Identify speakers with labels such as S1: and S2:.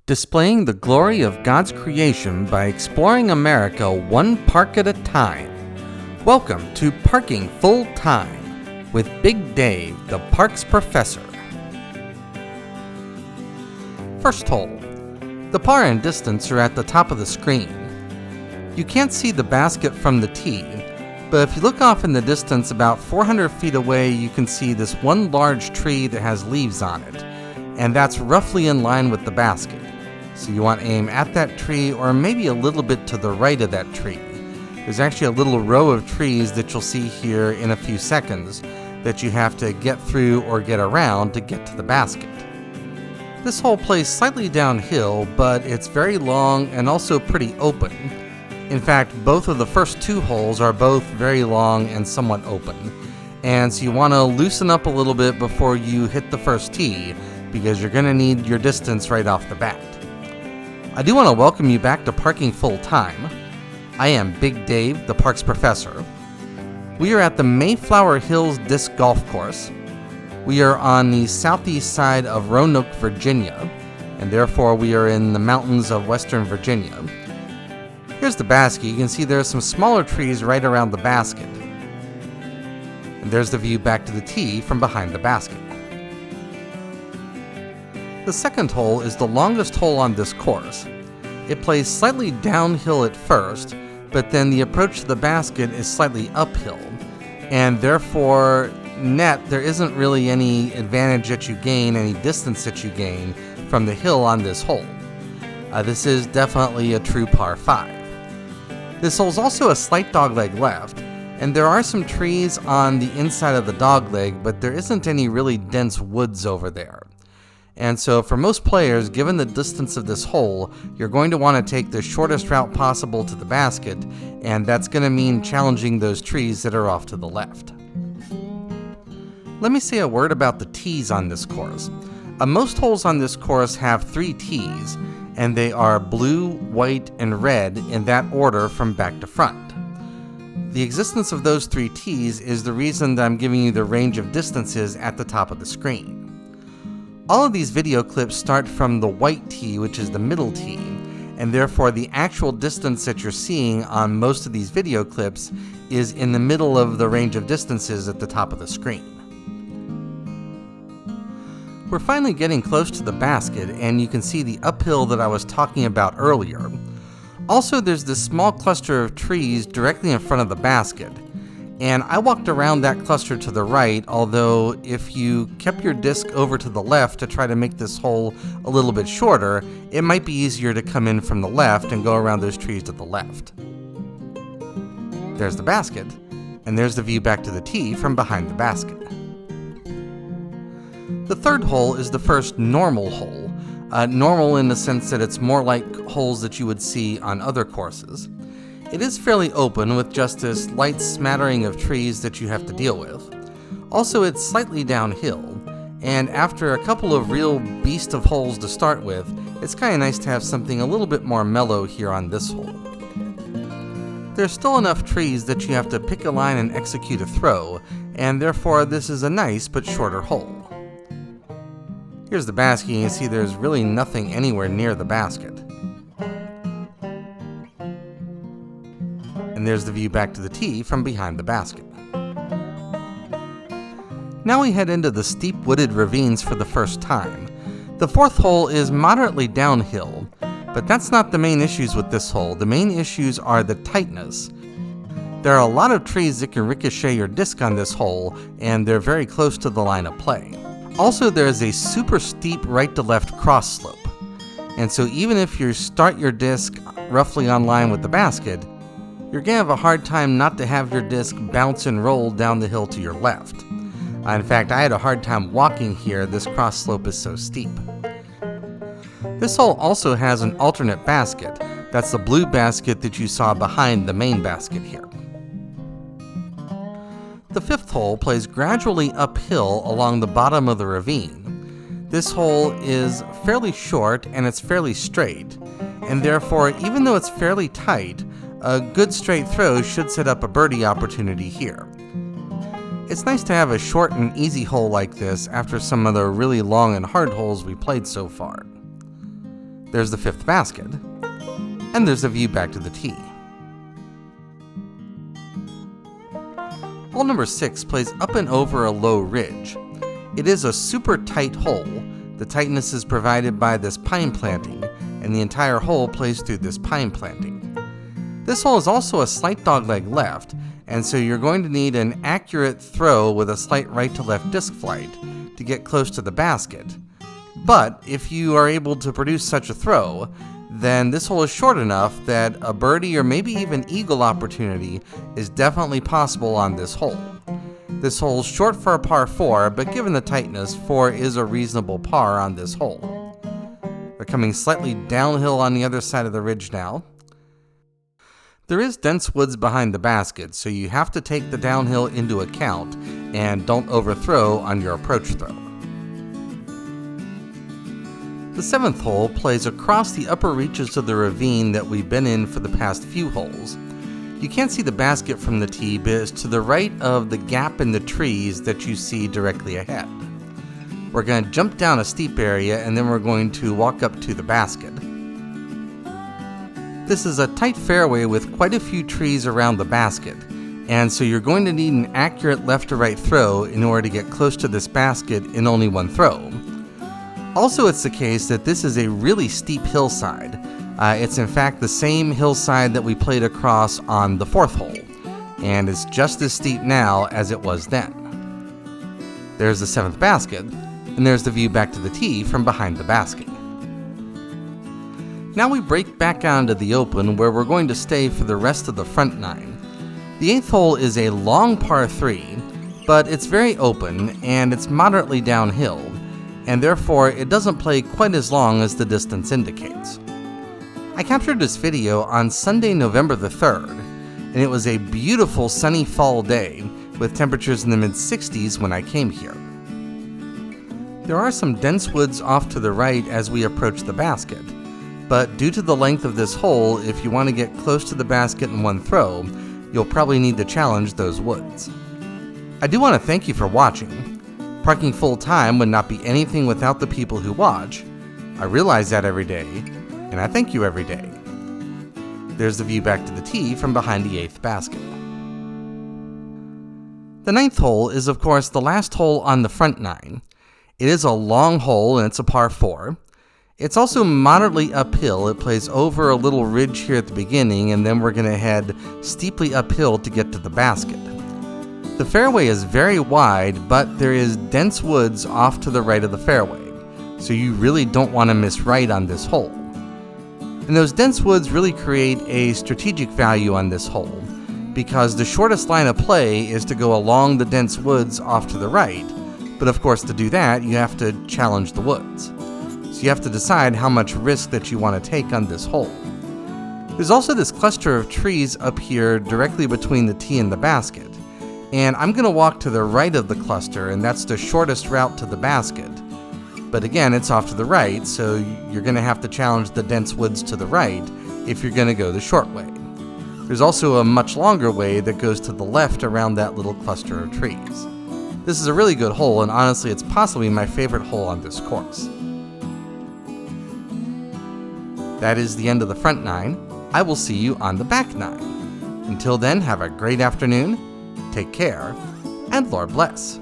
S1: displaying the glory of God's creation by exploring America one park at a time. Welcome to Parking Full Time with Big Dave, the parks professor. First hole. The par and distance are at the top of the screen. You can't see the basket from the tee, but if you look off in the distance about 400 feet away, you can see this one large tree that has leaves on it, and that's roughly in line with the basket. So you want to aim at that tree or maybe a little bit to the right of that tree. There's actually a little row of trees that you'll see here in a few seconds that you have to get through or get around to get to the basket. This hole plays slightly downhill, but it's very long and also pretty open. In fact, both of the first two holes are both very long and somewhat open. And so you want to loosen up a little bit before you hit the first tee, because you're going to need your distance right off the bat. I do want to welcome you back to Parking Full Time. I am Big Dave, the parks professor. We are at the Mayflower Hills Disc Golf Course. We are on the southeast side of Roanoke, Virginia, and therefore we are in the mountains of western Virginia. Here's the basket. You can see there are some smaller trees right around the basket. And there's the view back to the tee from behind the basket. The second hole is the longest hole on this course. It plays slightly downhill at first, but then the approach to the basket is slightly uphill, and therefore there isn't really any advantage that you gain, any distance that you gain from the hill on this hole. This is definitely a true par 5. This hole is also a slight dogleg left, and there are some trees on the inside of the dogleg, but there isn't any really dense woods over there. And so for most players, given the distance of this hole, you're going to want to take the shortest route possible to the basket, and that's going to mean challenging those trees that are off to the left. Let me say a word about the tees on this course. Most holes on this course have 3 tees, and they are blue, white, and red in that order from back to front. The existence of those 3 tees is the reason that I'm giving you the range of distances at the top of the screen. All of these video clips start from the white tee, which is the middle tee, and therefore the actual distance that you're seeing on most of these video clips is in the middle of the range of distances at the top of the screen. We're finally getting close to the basket, and you can see the uphill that I was talking about earlier. Also, there's this small cluster of trees directly in front of the basket, and I walked around that cluster to the right, although if you kept your disc over to the left to try to make this hole a little bit shorter, it might be easier to come in from the left and go around those trees to the left. There's the basket, and there's the view back to the tee from behind the basket. The third hole is the first normal hole. Normal in the sense that it's more like holes that you would see on other courses. It is fairly open with just this light smattering of trees that you have to deal with. Also, it's slightly downhill, and after a couple of real beast of holes to start with, it's kind of nice to have something a little bit more mellow here on this hole. There's still enough trees that you have to pick a line and execute a throw, and therefore this is a nice but shorter hole. Here's the basket. You can see there's really nothing anywhere near the basket. And there's the view back to the tee from behind the basket. Now we head into the steep wooded ravines for the first time. The fourth hole is moderately downhill, but that's not the main issues with this hole. The main issues are the tightness. There are a lot of trees that can ricochet your disc on this hole, and they're very close to the line of play. Also, there is a super steep right to left cross slope, and so even if you start your disc roughly on line with the basket, you're going to have a hard time not to have your disc bounce and roll down the hill to your left. In fact, I had a hard time walking here. This cross slope is so steep. This hole also has an alternate basket. That's the blue basket that you saw behind the main basket here. The fifth hole plays gradually uphill along the bottom of the ravine. This hole is fairly short and it's fairly straight, and therefore, even though it's fairly tight, a good straight throw should set up a birdie opportunity here. It's nice to have a short and easy hole like this after some of the really long and hard holes we played so far. There's the 5th basket. And there's a view back to the tee. Hole number 6 plays up and over a low ridge. It is a super tight hole. The tightness is provided by this pine planting, and the entire hole plays through this pine planting. This hole is also a slight dogleg left, and so you're going to need an accurate throw with a slight right to left disc flight to get close to the basket. But if you are able to produce such a throw, then this hole is short enough that a birdie or maybe even eagle opportunity is definitely possible on this hole. This hole's short for a par 4, but given the tightness, 4 is a reasonable par on this hole. We're coming slightly downhill on the other side of the ridge now. There is dense woods behind the basket, so you have to take the downhill into account and don't overthrow on your approach throw. The 7th hole plays across the upper reaches of the ravine that we've been in for the past few holes. You can't see the basket from the tee, but it's to the right of the gap in the trees that you see directly ahead. We're going to jump down a steep area and then we're going to walk up to the basket. This is a tight fairway with quite a few trees around the basket, and so you're going to need an accurate left to right throw in order to get close to this basket in only one throw. Also, it's the case that this is a really steep hillside. It's in fact the same hillside that we played across on the 4th hole, and it's just as steep now as it was then. There's the 7th basket, and there's the view back to the tee from behind the basket. Now we break back onto the open where we're going to stay for the rest of the front 9. The 8th hole is a long par 3, but it's very open and it's moderately downhill, and therefore it doesn't play quite as long as the distance indicates. I captured this video on Sunday, November the 3rd, and it was a beautiful sunny fall day with temperatures in the mid-60s when I came here. There are some dense woods off to the right as we approach the basket, but due to the length of this hole, if you want to get close to the basket in one throw, you'll probably need to challenge those woods. I do want to thank you for watching. Parking full time would not be anything without the people who watch. I realize that every day, and I thank you every day. There's the view back to the tee from behind the 8th basket. The 9th hole is of course the last hole on the front 9. It is a long hole and it's a par 4. It's also moderately uphill. It plays over a little ridge here at the beginning, and then we're going to head steeply uphill to get to the basket. The fairway is very wide, but there is dense woods off to the right of the fairway, so you really don't want to miss right on this hole. And those dense woods really create a strategic value on this hole, because the shortest line of play is to go along the dense woods off to the right, but of course to do that you have to challenge the woods. So you have to decide how much risk that you want to take on this hole. There's also this cluster of trees up here directly between the tee and the basket, and I'm going to walk to the right of the cluster, and that's the shortest route to the basket. But again, it's off to the right, so you're going to have to challenge the dense woods to the right if you're going to go the short way. There's also a much longer way that goes to the left around that little cluster of trees. This is a really good hole, and honestly it's possibly my favorite hole on this course. That is the end of the front 9. I will see you on the back 9. Until then, have a great afternoon, take care, and Lord bless.